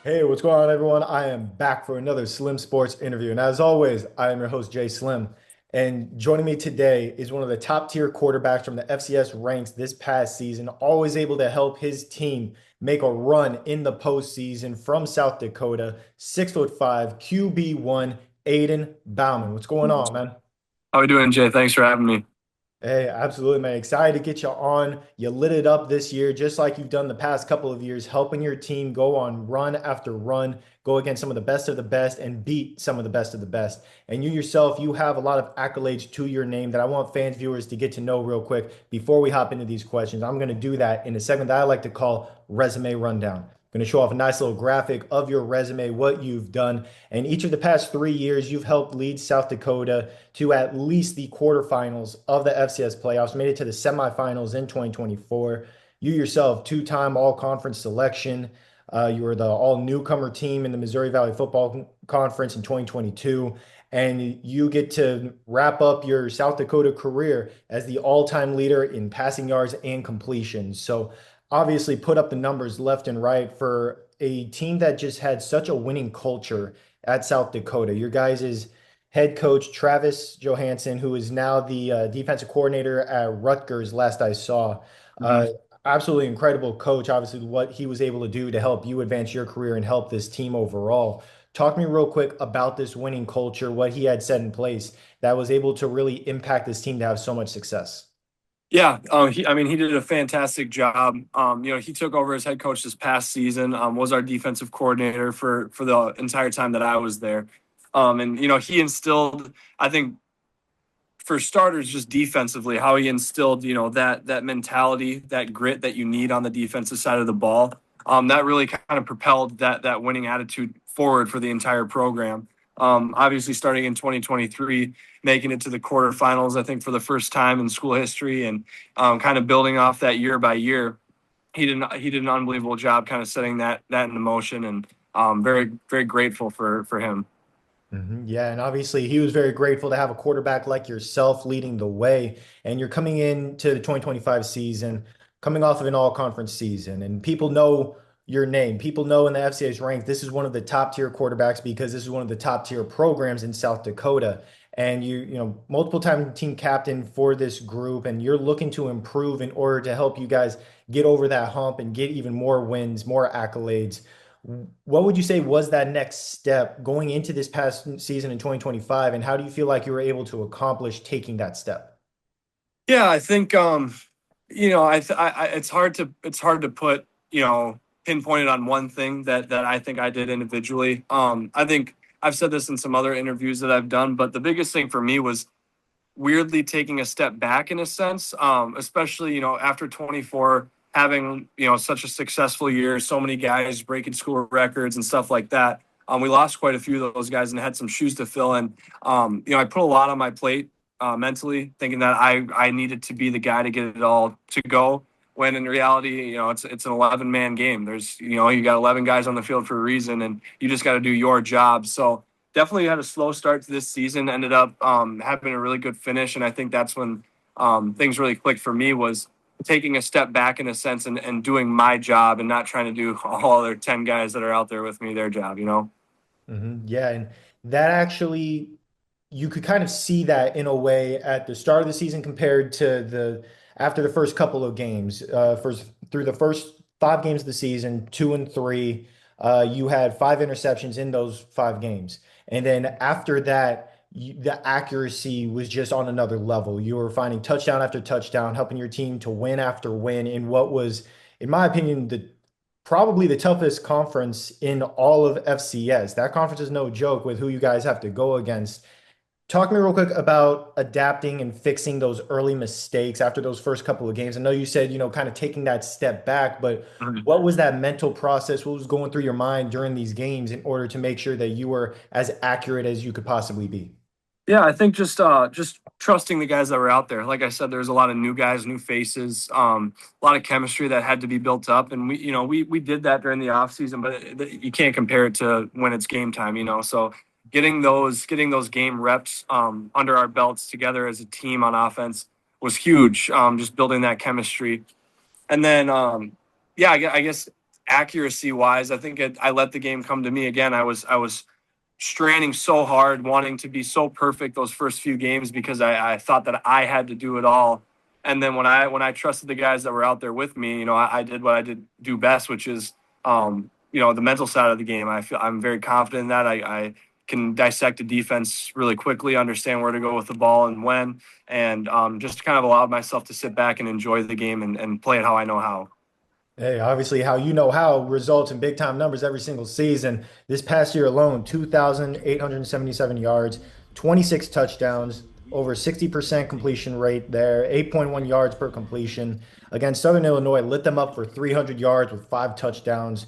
Hey, what's going on, everyone? I am back for another Slim Sports interview. And as always, I am your host, Jay Slim. And joining me today is one of the top tier quarterbacks from the FCS ranks this past season, always able to help his team make a run in the postseason from South Dakota, 6'5", QB1, Aidan Bouman. What's going on, man? How we doing, Jay? Thanks for having me. Hey, absolutely, man. Excited to get you on. You lit it up this year, just like you've done the past couple of years, helping your team go on run after run, go against some of the best, and beat some of the best of the best. And you yourself, you have a lot of accolades to your name that I want fans, viewers to get to know real quick before we hop into these questions. I'm going to do that in a segment that I like to call Resume Rundown. Going to show off a nice little graphic of your resume, what you've done. And each of the past 3 years, you've helped lead South Dakota to at least the quarterfinals of the FCS playoffs, made it to the semifinals in 2024. You yourself, two-time all-conference selection. You were the all-newcomer team in the Missouri Valley Football Conference in 2022. And you get to wrap up your South Dakota career as the all-time leader in passing yards and completions. So obviously put up the numbers left and right for a team that just had such a winning culture at South Dakota. Your guys' head coach, Travis Johansson, who is now the defensive coordinator at Rutgers, last I saw. Uh, Mhm. Absolutely incredible coach, obviously, what he was able to do to help you advance your career and help this team overall. Talk to me real quick about this winning culture, what he had set in place that was able to really impact this team to have so much success. Yeah, he did a fantastic job. He took over as head coach this past season. Was our defensive coordinator for the entire time that I was there. And he instilled, I think, for starters, just defensively, how he instilled, that mentality, that grit that you need on the defensive side of the ball. That really kind of propelled that winning attitude forward for the entire program. Obviously, starting in 2023, making it to the quarterfinals, I think for the first time in school history, and kind of building off that year by year. He did an unbelievable job, kind of setting that into motion, and very very grateful for him. Yeah, and obviously he was very grateful to have a quarterback like yourself leading the way. And you're coming into the 2025 season, coming off of an all-conference season, and people know your name. People know in the FCS rank, this is one of the top tier quarterbacks because this is one of the top tier programs in South Dakota. And multiple time team captain for this group, and you're looking to improve in order to help you guys get over that hump and get even more wins, more accolades. What would you say was that next step going into this past season in 2025, and how do you feel like you were able to accomplish taking that step? Yeah, I think it's hard to put pinpoint it on one thing that I think I did individually. I think I've said this in some other interviews that I've done, but the biggest thing for me was weirdly taking a step back in a sense, especially after 24 having such a successful year, so many guys breaking school records and stuff like that. We lost quite a few of those guys and had some shoes to fill. And I put a lot on my plate mentally, thinking that I needed to be the guy to get it all to go. When in reality, it's an 11-man game. There's you got 11 guys on the field for a reason, and you just got to do your job. So definitely had a slow start to this season. Ended up having a really good finish, and I think that's when things really clicked for me was taking a step back in a sense and doing my job and not trying to do all other 10 guys that are out there with me their job. Yeah, and that actually, you could kind of see that in a way at the start of the season compared to the after the first couple of games. First through the first 5 games of the season, 2 and 3, you had 5 interceptions in those 5 games, and then after that. The accuracy was just on another level. You were finding touchdown after touchdown, helping your team to win after win in what was, in my opinion, the probably the toughest conference in all of FCS. That conference is no joke with who you guys have to go against. Talk to me real quick about adapting and fixing those early mistakes after those first couple of games. I know you said, kind of taking that step back, but what was that mental process? What was going through your mind during these games in order to make sure that you were as accurate as you could possibly be? Yeah, I think just trusting the guys that were out there. Like I said, there's a lot of new guys, new faces, a lot of chemistry that had to be built up, and we did that during the off season, but you can't compare it to when it's game time. So getting those game reps under our belts together as a team on offense was huge. Just building that chemistry, and then yeah, I guess accuracy wise, I think I let the game come to me again. I was straining so hard, wanting to be so perfect those first few games because I thought that I had to do it all. And then when I trusted the guys that were out there with me, I did what I did do best, which is the mental side of the game. I'm very confident in that. I can dissect a defense really quickly, understand where to go with the ball and when, and just kind of allowed myself to sit back and enjoy the game and play it how I know how. Hey, obviously, how you know how results in big time numbers every single season. This past year alone, 2,877 yards, 26 touchdowns, over 60% completion rate there, 8.1 yards per completion. Against Southern Illinois, lit them up for 300 yards with 5 touchdowns.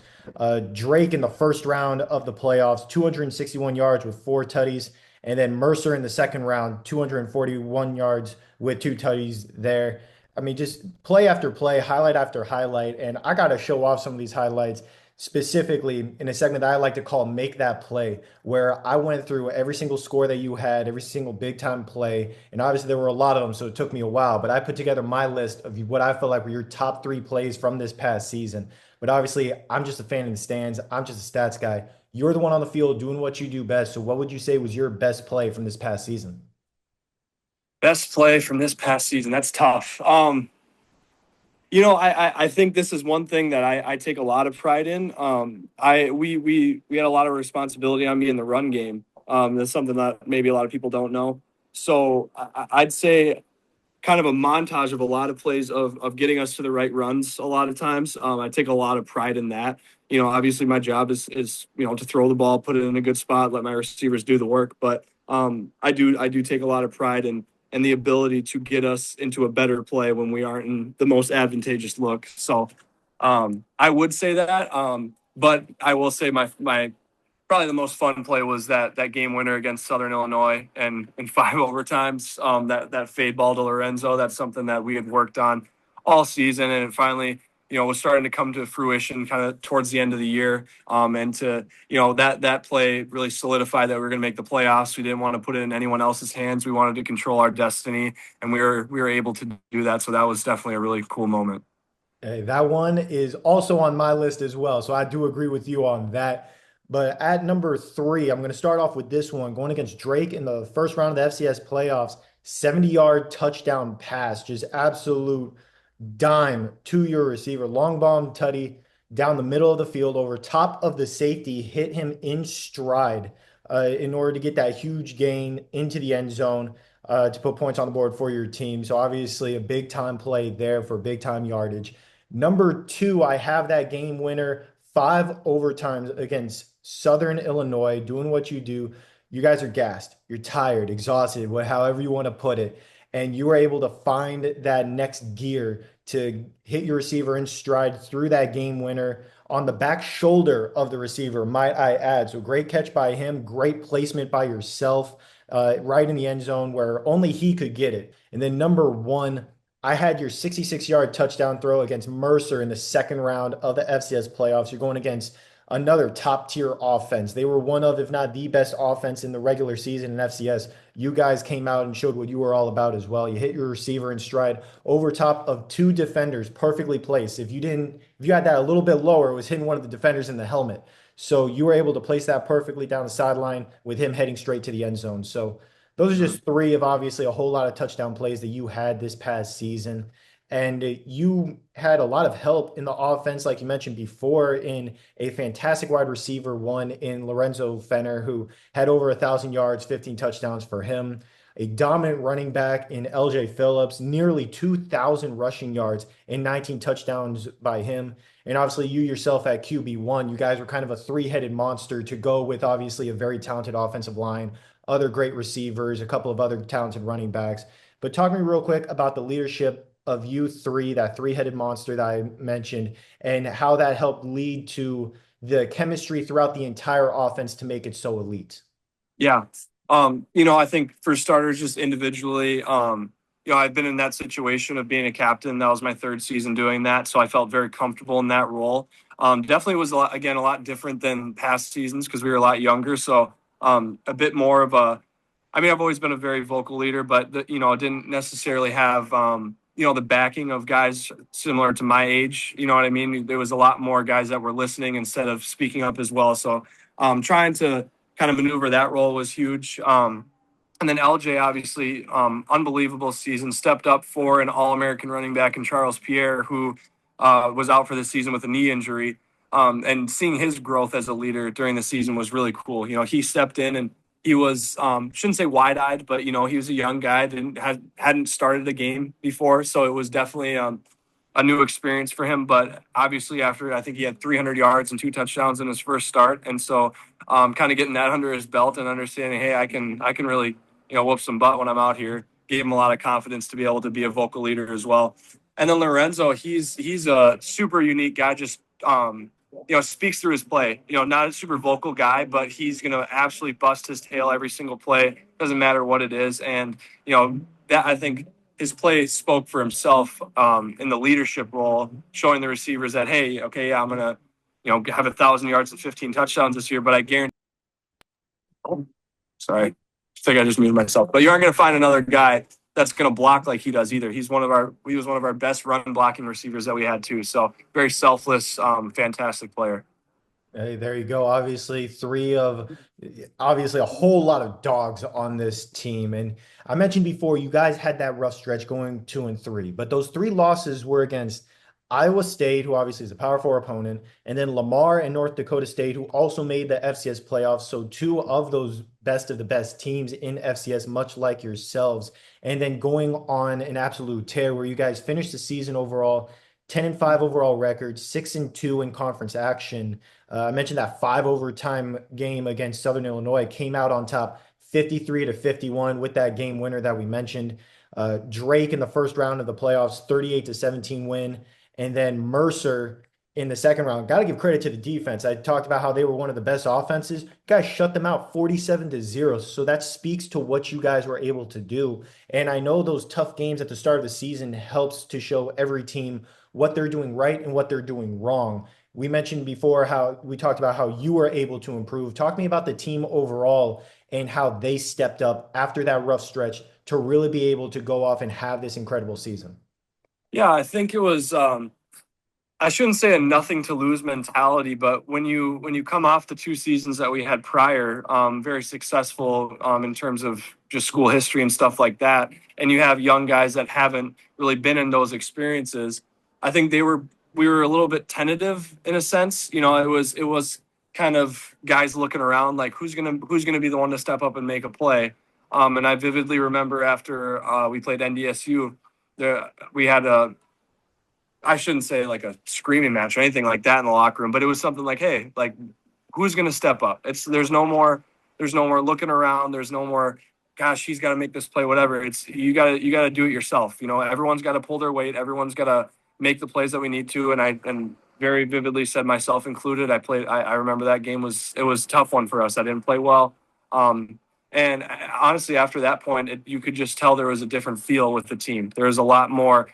Drake in the first round of the playoffs, 261 yards with 4 tutties. And then Mercer in the second round, 241 yards with 2 tutties there. I mean, just play after play, highlight after highlight. And I got to show off some of these highlights specifically in a segment that I like to call Make That Play, where I went through every single score that you had, every single big time play. And obviously, there were a lot of them, so it took me a while. But I put together my list of what I feel like were your top 3 plays from this past season. But obviously, I'm just a fan in the stands, I'm just a stats guy. You're the one on the field doing what you do best. So, what would you say was your best play from this past season? Best play from this past season. That's tough. I think this is one thing that I take a lot of pride in. We had a lot of responsibility on me in the run game. That's something that maybe a lot of people don't know. So I'd say kind of a montage of a lot of plays of getting us to the right runs a lot of times. I take a lot of pride in that. Obviously my job is to throw the ball, put it in a good spot, let my receivers do the work. But I do take a lot of pride in and the ability to get us into a better play when we aren't in the most advantageous look. So I would say that. But I will say my probably the most fun play was that game winner against Southern Illinois and in 5 overtimes. That fade ball to Lorenzo. That's something that we had worked on all season, and it finally was starting to come to fruition kind of towards the end of the year. And to that play really solidified that we were going to make the playoffs. We didn't want to put it in anyone else's hands. We wanted to control our destiny, and we were able to do that. So that was definitely a really cool moment. Hey, that one is also on my list as well. So I do agree with you on that. But at number 3, I'm going to start off with this one going against Drake in the first round of the FCS playoffs. 70-yard touchdown pass, just absolute dime to your receiver. Long bomb tutty down the middle of the field over top of the safety, hit him in stride in order to get that huge gain into the end zone to put points on the board for your team. So obviously a big time play there for big time yardage. Number 2, I have that game winner, 5 overtimes against Southern Illinois, doing what you do. You guys are gassed, you're tired, exhausted, however you want to put it. And you were able to find that next gear to hit your receiver in stride through that game winner on the back shoulder of the receiver, might I add. So great catch by him, great placement by yourself, right in the end zone where only he could get it. And then number 1, I had your 66-yard touchdown throw against Mercer in the second round of the FCS playoffs. You're going against another top tier offense. They were one of, if not the best offense in the regular season in FCS. You guys came out and showed what you were all about as well. You hit your receiver in stride over top of 2 defenders, perfectly placed. If you had that a little bit lower, it was hitting one of the defenders in the helmet. So you were able to place that perfectly down the sideline with him heading straight to the end zone. So those are just 3 of obviously a whole lot of touchdown plays that you had this past season. And you had a lot of help in the offense, like you mentioned before, in a fantastic wide receiver one in Lorenzo Fenner, who had over 1,000 yards, 15 touchdowns for him. A dominant running back in LJ Phillips, nearly 2,000 rushing yards and 19 touchdowns by him. And obviously, you yourself at QB1, you guys were kind of a 3-headed monster to go with obviously a very talented offensive line, other great receivers, a couple of other talented running backs. But talk to me real quick about the leadership of you 3, that 3-headed monster that I mentioned, and how that helped lead to the chemistry throughout the entire offense to make it so elite. Yeah. I think for starters, just individually, I've been in that situation of being a captain. That was my 3rd season doing that. So I felt very comfortable in that role. Definitely was a lot different than past seasons because we were a lot younger. So a bit more of I've always been a very vocal leader, but I didn't necessarily have, the backing of guys similar to my age. You know what I mean? There was a lot more guys that were listening instead of speaking up as well. So trying to kind of maneuver that role was huge. And then LJ, obviously, unbelievable season, stepped up for an All-American running back in Charles Pierre, who was out for the season with a knee injury. And seeing his growth as a leader during the season was really cool. He stepped in and he was shouldn't say wide-eyed, but he was a young guy, hadn't started a game before, so it was definitely a new experience for him. But obviously, after I think he had 300 yards and 2 touchdowns in his first start, and so kind of getting that under his belt and understanding, hey, I can really whoop some butt when I'm out here, gave him a lot of confidence to be able to be a vocal leader as well. And then Lorenzo, he's a super unique guy, just speaks through his play. Not a super vocal guy, but he's going to absolutely bust his tail every single play. Doesn't matter what it is. And, that I think his play spoke for himself in the leadership role, showing the receivers that, hey, okay, yeah, I'm going to, have 1,000 yards and 15 touchdowns this year, but I guarantee. Oh, sorry. I think I just muted myself. But you aren't going to find another guy that's going to block like he does either. He was one of our best run blocking receivers that we had too. So very selfless, fantastic player. Hey, there you go. Obviously a whole lot of dogs on this team. And I mentioned before, you guys had that rough stretch going 2-3, but those three losses were against Iowa State, who obviously is a Power Four opponent, and then Lamar and North Dakota State, who also made the FCS playoffs. So two of those best of the best teams in FCS, much like yourselves. And then going on an absolute tear where you guys finished the season overall 10-5 overall record, 6-2 in conference action. I mentioned that 5 overtime game against Southern Illinois, came out on top 53-51 with that game winner that we mentioned. Drake in the first round of the playoffs, 38-17 win. And then Mercer in the second round. Got to give credit to the defense. I talked about how they were one of the best offenses. You guys shut them out 47-0. So that speaks to what you guys were able to do. And I know those tough games at the start of the season helps to show every team what they're doing right and what they're doing wrong. We mentioned before how we talked about how you were able to improve. Talk to me about the team overall and how they stepped up after that rough stretch to really be able to go off and have this incredible season. Yeah, I think it was. I shouldn't say a nothing to lose mentality, but when you come off the 2 seasons that we had prior, very successful in terms of just school history and stuff like that, and you have young guys that haven't really been in those experiences, I think we were a little bit tentative in a sense. It was kind of guys looking around like who's gonna be the one to step up and make a play. And I vividly remember after we played NDSU, we had I shouldn't say like a screaming match or anything like that in the locker room, but it was something like, hey, like who's going to step up? There's no more looking around. There's no more, gosh, he's got to make this play, whatever. It's you got to do it yourself. Everyone's got to pull their weight. Everyone's got to make the plays that we need to. And very vividly said, myself included, I remember that game was a tough one for us. I didn't play well. And honestly, after that point, you could just tell there was a different feel with the team. There's a lot more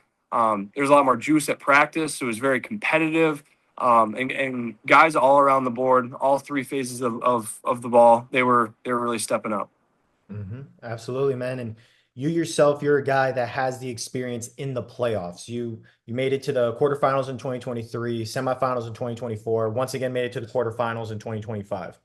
juice at practice. It was very competitive. And guys all around the board, all three phases of the ball, they were really stepping up. Absolutely, man. And you yourself, you're a guy that has the experience in the playoffs. You made it to the quarterfinals in 2023, semifinals in 2024, once again made it to the quarterfinals in 2025.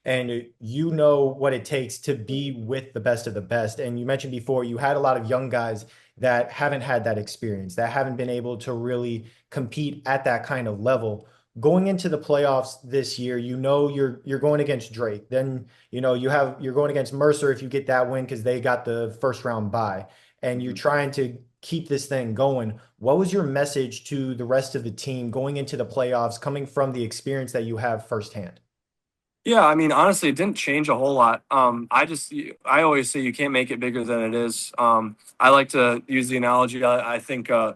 And you know what it takes to be with the best of the best. And you mentioned before, you had a lot of young guys that haven't had that experience, that haven't been able to really compete at that kind of level. Going into the playoffs this year, you're going against Drake. Then you're going against Mercer if you get that win because they got the first round bye, and you're trying to keep this thing going. What was your message to the rest of the team going into the playoffs, coming from the experience that you have firsthand? Yeah, I mean, honestly, it didn't change a whole lot. I always say you can't make it bigger than it is. I like to use the analogy. I think a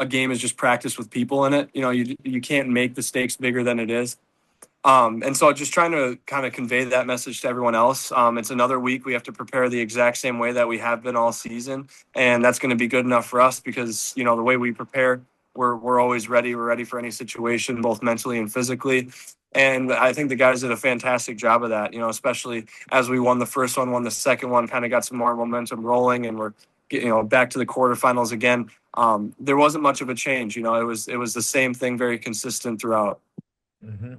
game is just practice with people in it. You can't make the stakes bigger than it is. And so just trying to kind of convey that message to everyone else. It's another week. We have to prepare the exact same way that we have been all season. And that's going to be good enough for us because, the way we prepare, we're always ready. We're ready for any situation, both mentally and physically. And I think the guys did a fantastic job of that, especially as we won the first one, won the second one, kind of got some more momentum rolling, and we're back to the quarterfinals again. there wasn't much of a change. It was the same thing, very consistent throughout. Hmm.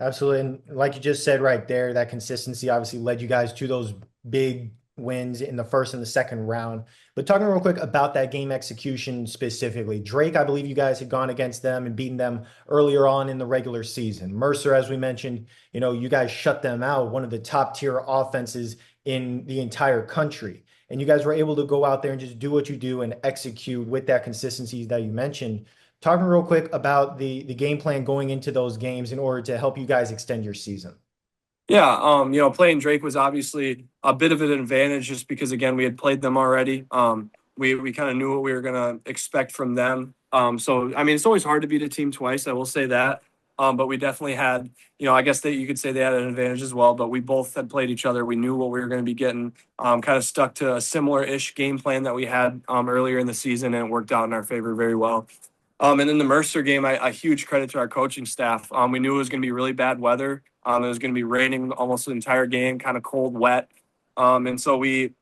Absolutely. And like you just said right there, that consistency obviously led you guys to those big wins in the first and the second round. But talking real quick about that game execution specifically, Drake, I believe you guys had gone against them and beaten them earlier on in the regular season. Mercer, as we mentioned, you guys shut them out, one of the top tier offenses in the entire country. And you guys were able to go out there and just do what you do and execute with that consistency that you mentioned. Talking real quick about the game plan going into those games in order to help you guys extend your season. Yeah, playing Drake was obviously a bit of an advantage just because again we had played them already. We kind of knew what we were gonna expect from them. So I mean it's always hard to beat a team twice. I will say that. But we definitely had, I guess that you could say they had an advantage as well. But we both had played each other. We knew what we were going to be getting. Kind of stuck to a similar-ish game plan that we had earlier in the season, and it worked out in our favor very well. And then the Mercer game, a huge credit to our coaching staff. We knew it was going to be really bad weather. It was going to be raining almost the entire game, kind of cold, wet. And so we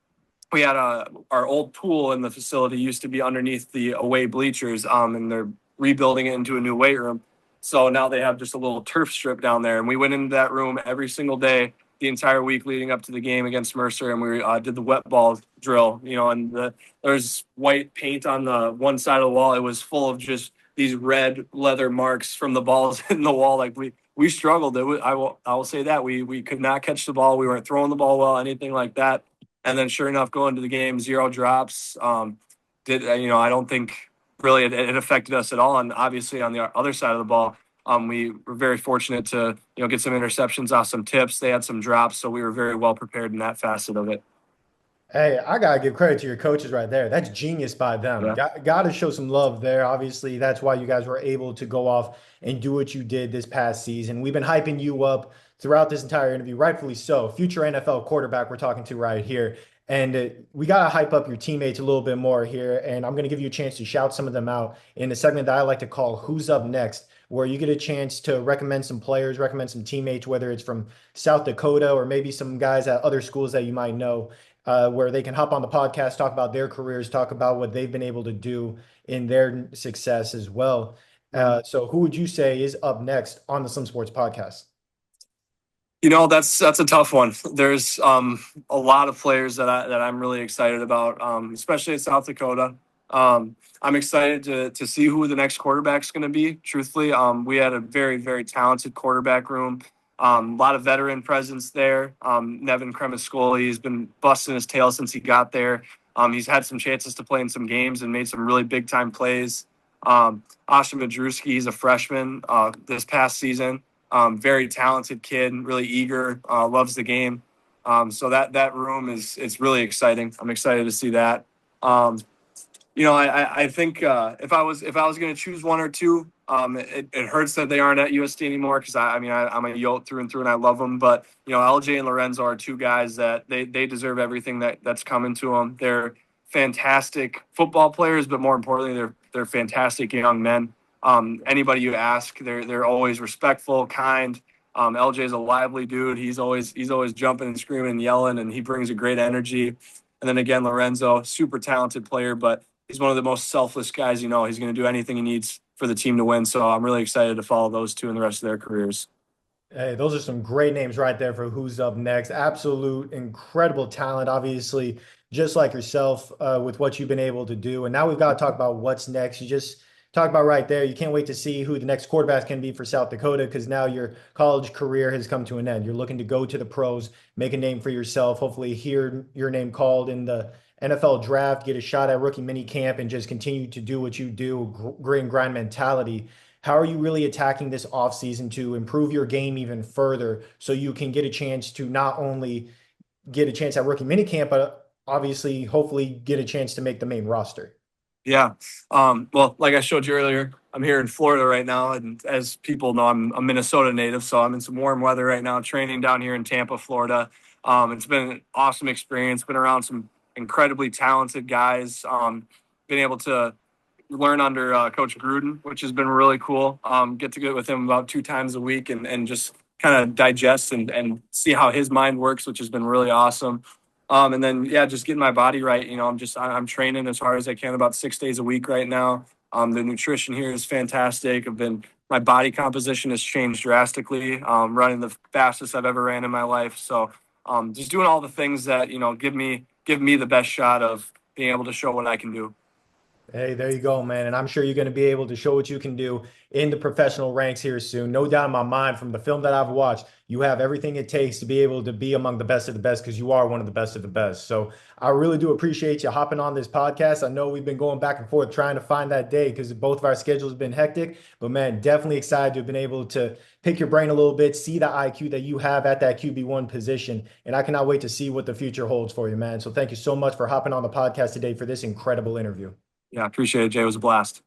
had our old pool in the facility used to be underneath the away bleachers, and they're rebuilding it into a new weight room. So now they have just a little turf strip down there, and we went into that room every single day the entire week leading up to the game against Mercer, and we did the wet ball drill. And there's white paint on the one side of the wall. It was full of just these red leather marks from the balls in the wall. Like we struggled. I will say that we could not catch the ball. We weren't throwing the ball well, anything like that. And then sure enough, going to the game, 0 drops. I don't think really it affected us at all. And obviously on the other side of the ball, we were very fortunate to get some interceptions off some tips. They had some drops, so we were very well prepared in that facet of it. Hey, I gotta give credit to your coaches right there. That's genius by them. Yeah. Got to show some love there. Obviously, that's why you guys were able to go off and do what you did this past season. We've been hyping you up throughout this entire interview, rightfully so. Future NFL quarterback we're talking to right here. And we got to hype up your teammates a little bit more here. And I'm going to give you a chance to shout some of them out in a segment that I like to call Who's Up Next, where you get a chance to recommend some players, recommend some teammates, whether it's from South Dakota or maybe some guys at other schools that you might know, where they can hop on the podcast, talk about their careers, talk about what they've been able to do in their success as well. So, who would you say is up next on the Slim Sports podcast? That's a tough one. There's a lot of players that I'm really excited about, especially in South Dakota. I'm excited to see who the next quarterback's going to be. Truthfully, we had a very very talented quarterback room. A lot of veteran presence there. Nevin Cremascoli has been busting his tail since he got there. He's had some chances to play in some games and made some really big time plays. Asha Madrusky, he's a freshman this past season. Very talented kid, really eager, loves the game. So that room is really exciting. I'm excited to see that. I think if I was going to choose one or two, it hurts that they aren't at USD anymore because I'm a Yote through and through and I love them. But LJ and Lorenzo are two guys that they deserve everything that's coming to them. They're fantastic football players, but more importantly, they're fantastic young men. Anybody you ask, they're always respectful, kind. LJ is a lively dude. He's always jumping and screaming and yelling, and he brings a great energy. And then again, Lorenzo, super talented player, but he's one of the most selfless guys. He's going to do anything he needs for the team to win. So I'm really excited to follow those two in the rest of their careers. Hey, those are some great names right there for who's up next. Absolute incredible talent, obviously, just like yourself with what you've been able to do. And now we've got to talk about what's next. You just talked about right there. You can't wait to see who the next quarterback can be for South Dakota because now your college career has come to an end. You're looking to go to the pros, make a name for yourself, hopefully hear your name called in the NFL draft, get a shot at rookie mini camp, and just continue to do what you do, grit and grind mentality. How are you really attacking this offseason to improve your game even further so you can get a chance to not only get a chance at rookie minicamp, but obviously, hopefully, get a chance to make the main roster? Yeah. Well, like I showed you earlier, I'm here in Florida right now, and as people know, I'm a Minnesota native, so I'm in some warm weather right now, training down here in Tampa, Florida. It's been an awesome experience. Been around some incredibly talented guys. Been able to learn under Coach Gruden, which has been really cool. Get to get with him about 2 times a week and just kind of digest and see how his mind works, which has been really awesome. And then, yeah, just getting my body right. I'm training as hard as I can about 6 days a week right now. The nutrition here is fantastic. My body composition has changed drastically. Running the fastest I've ever ran in my life. So, just doing all the things that, give me the best shot of being able to show what I can do. Hey, there you go, man. And I'm sure you're going to be able to show what you can do in the professional ranks here soon. No doubt in my mind, from the film that I've watched, you have everything it takes to be able to be among the best of the best because you are one of the best of the best. So I really do appreciate you hopping on this podcast. I know we've been going back and forth trying to find that day because both of our schedules have been hectic. But man, definitely excited to have been able to pick your brain a little bit, see the IQ that you have at that QB1 position. And I cannot wait to see what the future holds for you, man. So thank you so much for hopping on the podcast today for this incredible interview. Yeah, appreciate it, Jay. It was a blast.